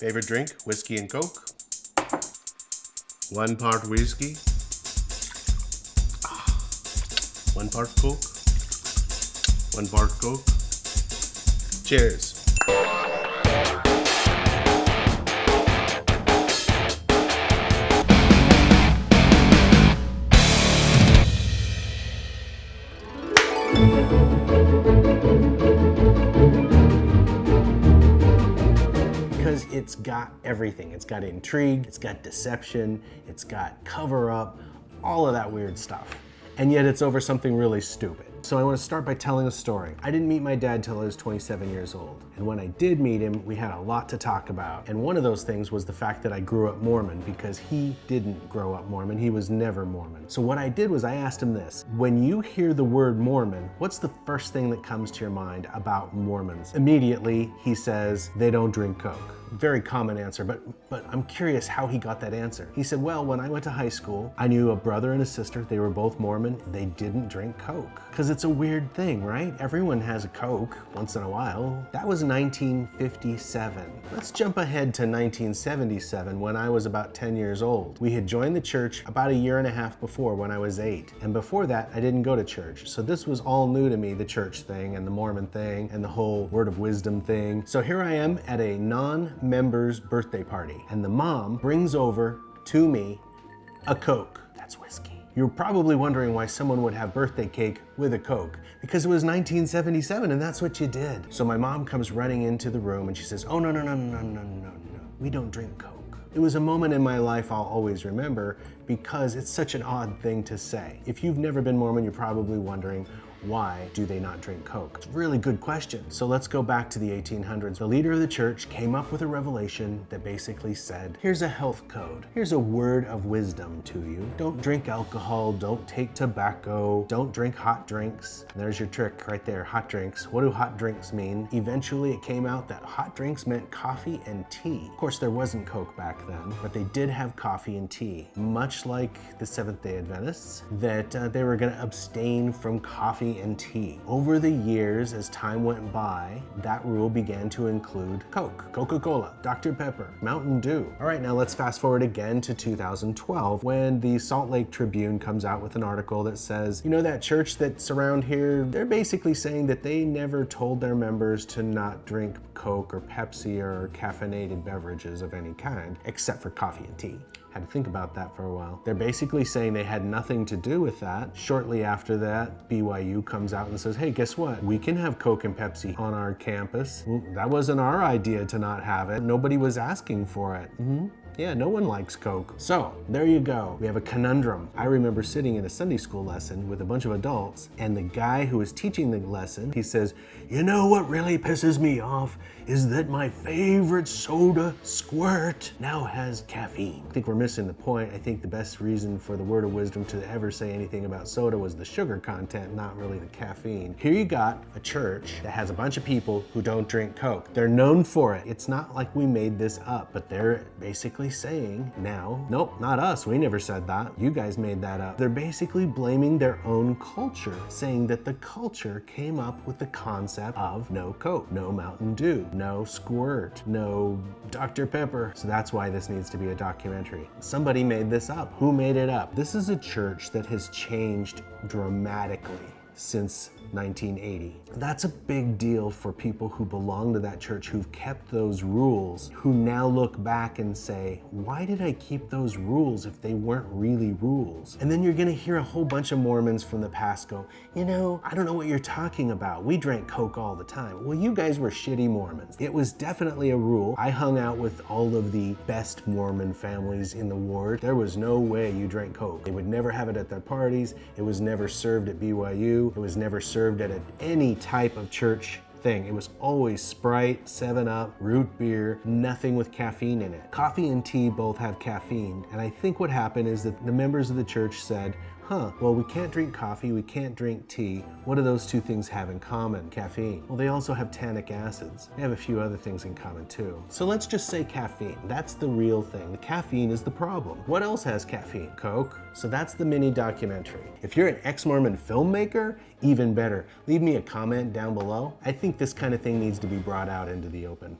Favorite drink, whiskey and Coke. 1 part whiskey. 1 part Coke. 1 part Coke. Cheers. Because it's got everything. It's got intrigue, it's got deception, it's got cover up, all of that weird stuff. And yet it's over something really stupid. So I want to start by telling a story. I didn't meet my dad till I was 27 years old. And when I did meet him, we had a lot to talk about. And one of those things was the fact that I grew up Mormon, because he didn't grow up Mormon. He was never Mormon. So what I did was I asked him this: when you hear the word Mormon, what's the first thing that comes to your mind about Mormons? Immediately, he says, they don't drink Coke. Very common answer, but I'm curious how he got that answer. He said, well, when I went to high school, I knew a brother and a sister. They were both Mormon. They didn't drink Coke. Because it's a weird thing, right? Everyone has a Coke once in a while. That was 1957. Let's jump ahead to 1977, when I was about 10 years old. We had joined the church about 1.5 years before, when I was 8. And before that, I didn't go to church. So this was all new to me, the church thing and the Mormon thing and the whole word of wisdom thing. So here I am at a non-member's birthday party, and the mom brings over to me a Coke. That's whiskey. You're probably wondering why someone would have birthday cake with a Coke, because it was 1977 and that's what you did. So my mom comes running into the room and she says, oh, no, we don't drink Coke. It was a moment in my life I'll always remember, because it's such an odd thing to say. If you've never been Mormon, you're probably wondering, why do they not drink Coke? It's a really good question. So let's go back to the 1800s. The leader of the church came up with a revelation that basically said, here's a health code. Here's a word of wisdom to you. Don't drink alcohol, don't take tobacco, don't drink hot drinks. And there's your trick right there, hot drinks. What do hot drinks mean? Eventually it came out that hot drinks meant coffee and tea. Of course, there wasn't Coke back then, but they did have coffee and tea. Much like the Seventh-day Adventists, that they were gonna abstain from coffee and tea. Over the years, as time went by, that rule began to include Coke, Coca-Cola, Dr. Pepper, Mountain Dew. All right, now let's fast forward again to 2012, when the Salt Lake Tribune comes out with an article that says, you know, that church that's around here, they're basically saying that they never told their members to not drink Coke or Pepsi or caffeinated beverages of any kind, except for coffee and tea. Had to think about that for a while. They're basically saying they had nothing to do with that. Shortly after that, BYU comes out and says, hey, guess what? We can have Coke and Pepsi on our campus. Well, that wasn't our idea to not have it. Nobody was asking for it. Yeah, no one likes Coke. So there you go. We have a conundrum. I remember sitting in a Sunday school lesson with a bunch of adults, and the guy who was teaching the lesson, he says, you know what really pisses me off is that my favorite soda, Squirt, now has caffeine. I think we're missing the point. I think the best reason for the word of wisdom to ever say anything about soda was the sugar content, not really the caffeine. Here you got a church that has a bunch of people who don't drink Coke. They're known for it. It's not like we made this up, but they're basically saying now, nope, not us, we never said that. You guys made that up. They're basically blaming their own culture, saying that the culture came up with the concept of no Coke, no Mountain Dew, no Squirt, no Dr. Pepper. So that's why this needs to be a documentary. Somebody made this up. Who made it up? This is a church that has changed dramatically since 1980. That's a big deal for people who belong to that church, who've kept those rules, who now look back and say, why did I keep those rules if they weren't really rules? And then you're gonna hear a whole bunch of Mormons from the past go, you know, I don't know what you're talking about. We drank Coke all the time. Well, you guys were shitty Mormons. It was definitely a rule. I hung out with all of the best Mormon families in the ward. There was no way you drank Coke. They would never have it at their parties. It was never served at BYU. It was never served at any type of church thing. It was always Sprite, 7-Up, root beer, nothing with caffeine in it. Coffee and tea both have caffeine, and I think what happened is that the members of the church said, well, we can't drink coffee, we can't drink tea. What do those two things have in common? Caffeine. Well, they also have tannic acids. They have a few other things in common too. So let's just say caffeine. That's the real thing. The caffeine is the problem. What else has caffeine? Coke. So that's the mini documentary. If you're an ex-Mormon filmmaker, even better. Leave me a comment down below. I think this kind of thing needs to be brought out into the open.